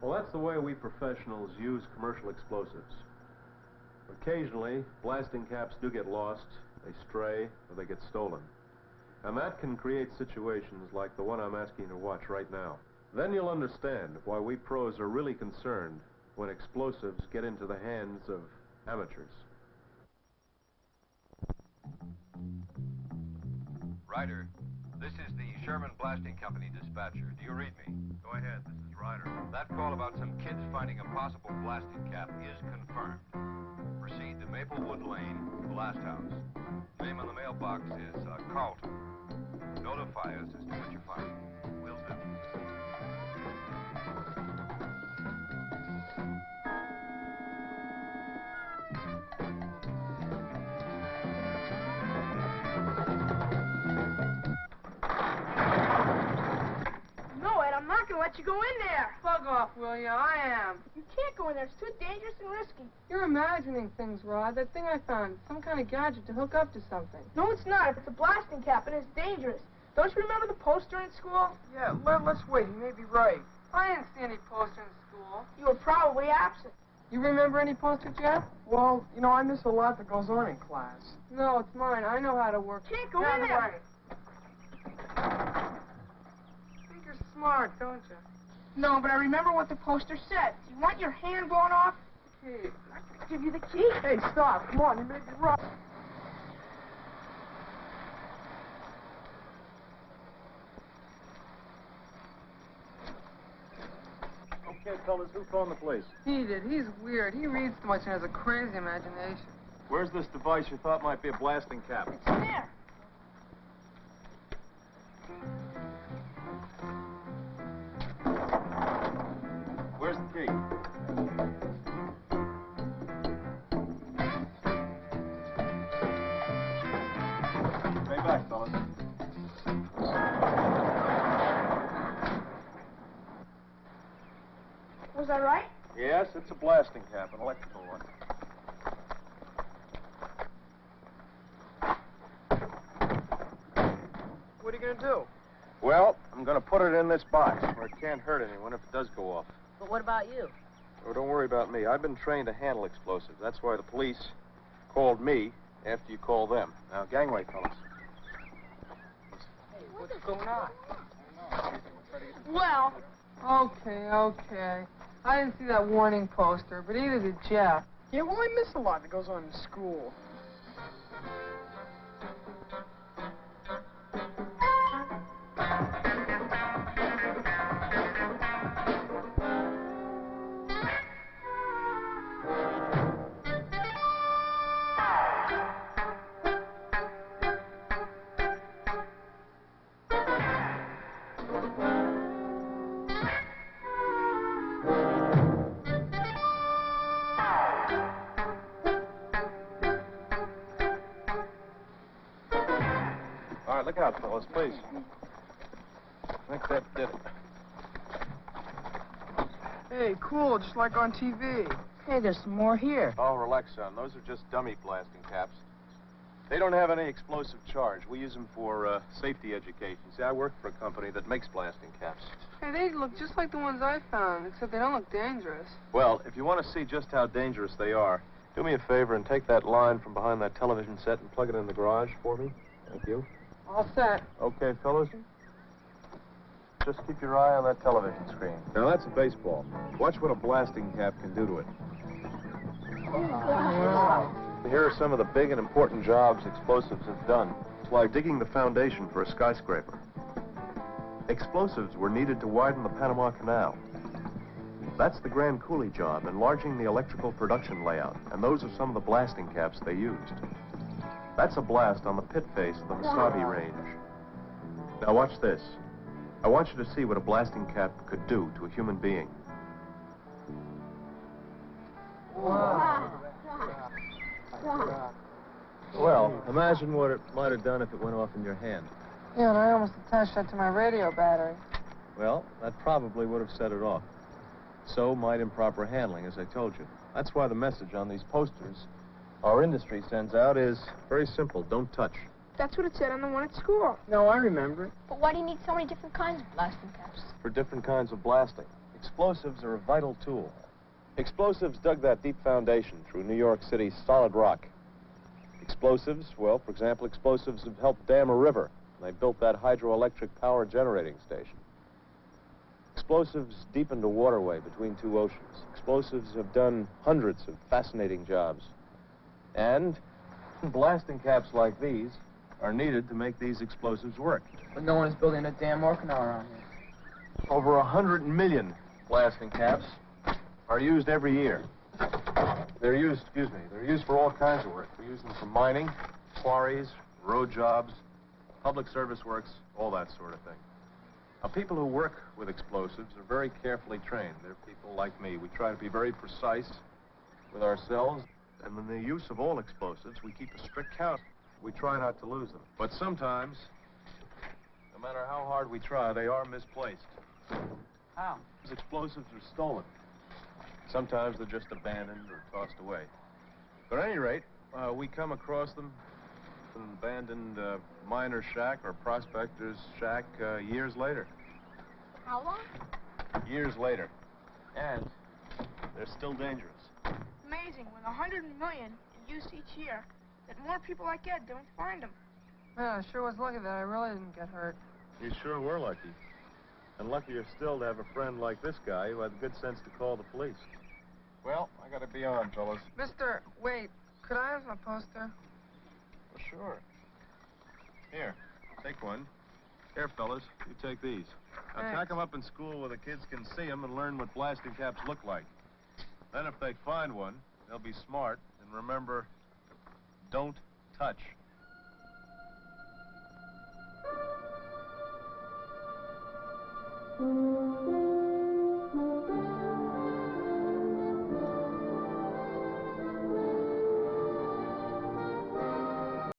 Well, that's the way we professionals use commercial explosives. Occasionally, blasting caps do get lost, they stray, or they get stolen. And that can create situations like the one I'm asking you to watch right now. Then you'll understand why we pros are really concerned when explosives get into the hands of amateurs. Ryder, this is the Sherman Blasting Company dispatcher. Do you read me? Go ahead, this is Ryder. That call about some kids finding a possible blasting cap is confirmed. Proceed to Maplewood Lane, Blast House. Name on the mailbox is Carlton. Notify us as to what you find. Will do. No, Ed, I'm not going to let you go in there. Bug off, will you? I am. You can't go in there. It's too dangerous and risky. You're imagining things, Rod. That thing I found, some kind of gadget to hook up to something. No, it's not. It's a blasting cap, and it's dangerous. Don't you remember the poster in school? Yeah, let's wait. He may be right. I didn't see any poster in school. You were probably absent. You remember any poster, Jeff? Well, you know, I miss a lot that goes on in class. No, it's mine. I know how to work. Can't go in there. I think you're smart, don't you? No, but I remember what the poster said. You want your hand blown off? Hey, I'll give you the key. Hey, stop. Come on, you may be right. Okay, fellas, who phoned the police? he did. He's weird. He reads too much and has a crazy imagination. Where's this device you thought might be a blasting cap? It's in there. Where's the key? Stay back, fellas. Was I right? Yes, it's a blasting cap, an electrical one. What are you going to do? Well, I'm going to put it in this box where it can't hurt anyone if it does go off. But what about you? Oh, don't worry about me. I've been trained to handle explosives. That's why the police called me after you called them. Now, gangway, fellas. Hey, what's going on? Well, Okay. I didn't see that warning poster, but either did Jeff. Yeah, well, I miss a lot that goes on in school. All right, look out, fellas, please. I think that did it. Hey, cool, just like on TV. Hey, there's some more here. Oh, relax, son. Those are just dummy blasting caps. They don't have any explosive charge. We use them for safety education. See, I work for a company that makes blasting caps. Hey, they look just like the ones I found, except they don't look dangerous. Well, if you want to see just how dangerous they are, do me a favor and take that line from behind that television set and plug it in the garage for me. Thank you. All set. Okay, fellas. Just keep your eye on that television screen. Now, that's a baseball. Watch what a blasting cap can do to it. Here are some of the big and important jobs explosives have done. It's like digging the foundation for a skyscraper. Explosives were needed to widen the Panama Canal. That's the Grand Coulee job, enlarging the electrical production layout, and those are some of the blasting caps they used. That's a blast on the pit face of the Mesabi Range. Now watch this. I want you to see what a blasting cap could do to a human being. Well, imagine what it might have done if it went off in your hand. Yeah, and I almost attached that to my radio battery. Well, that probably would have set it off. So might improper handling, as I told you. That's why the message on these posters our industry sends out is very simple. Don't touch. that's what it said on the one at school. No, I remember it. But why do you need so many different kinds of blasting caps? For different kinds of blasting. Explosives are a vital tool. Explosives dug that deep foundation through New York City's solid rock. Explosives, well, for example, explosives have helped dam a river. They built that hydroelectric power generating station. Explosives deepened a waterway between two oceans. Explosives have done hundreds of fascinating jobs. And blasting caps like these are needed to make these explosives work. But no one is building a dam or canal around here. Over 100 million blasting caps are used every year. They're used for all kinds of work. We use them for mining, quarries, road jobs, public service works, all that sort of thing. Now, people who work with explosives are very carefully trained. They're people like me. We try to be very precise with ourselves. And in the use of all explosives, we keep a strict count. We try not to lose them. But sometimes, no matter how hard we try, they are misplaced. How? These explosives are stolen. Sometimes they're just abandoned or tossed away. But at any rate, we come across them in an abandoned miner shack or prospector's shack years later. How long? Years later. And they're still dangerous. Amazing, with 100 million in use each year, that more people like Ed don't find them. Man, I sure was lucky that I really didn't get hurt. You sure were lucky. And luckier still to have a friend like this guy who had the good sense to call the police. Well, I gotta be on, fellas. Mister, wait, could I have a poster? Well, sure. Here, take one. Here, fellas, you take these. Now, Thanks. tack them up in school where the kids can see them and learn what blasting caps look like. Then if they find one, they'll be smart and remember, don't touch. Thank you.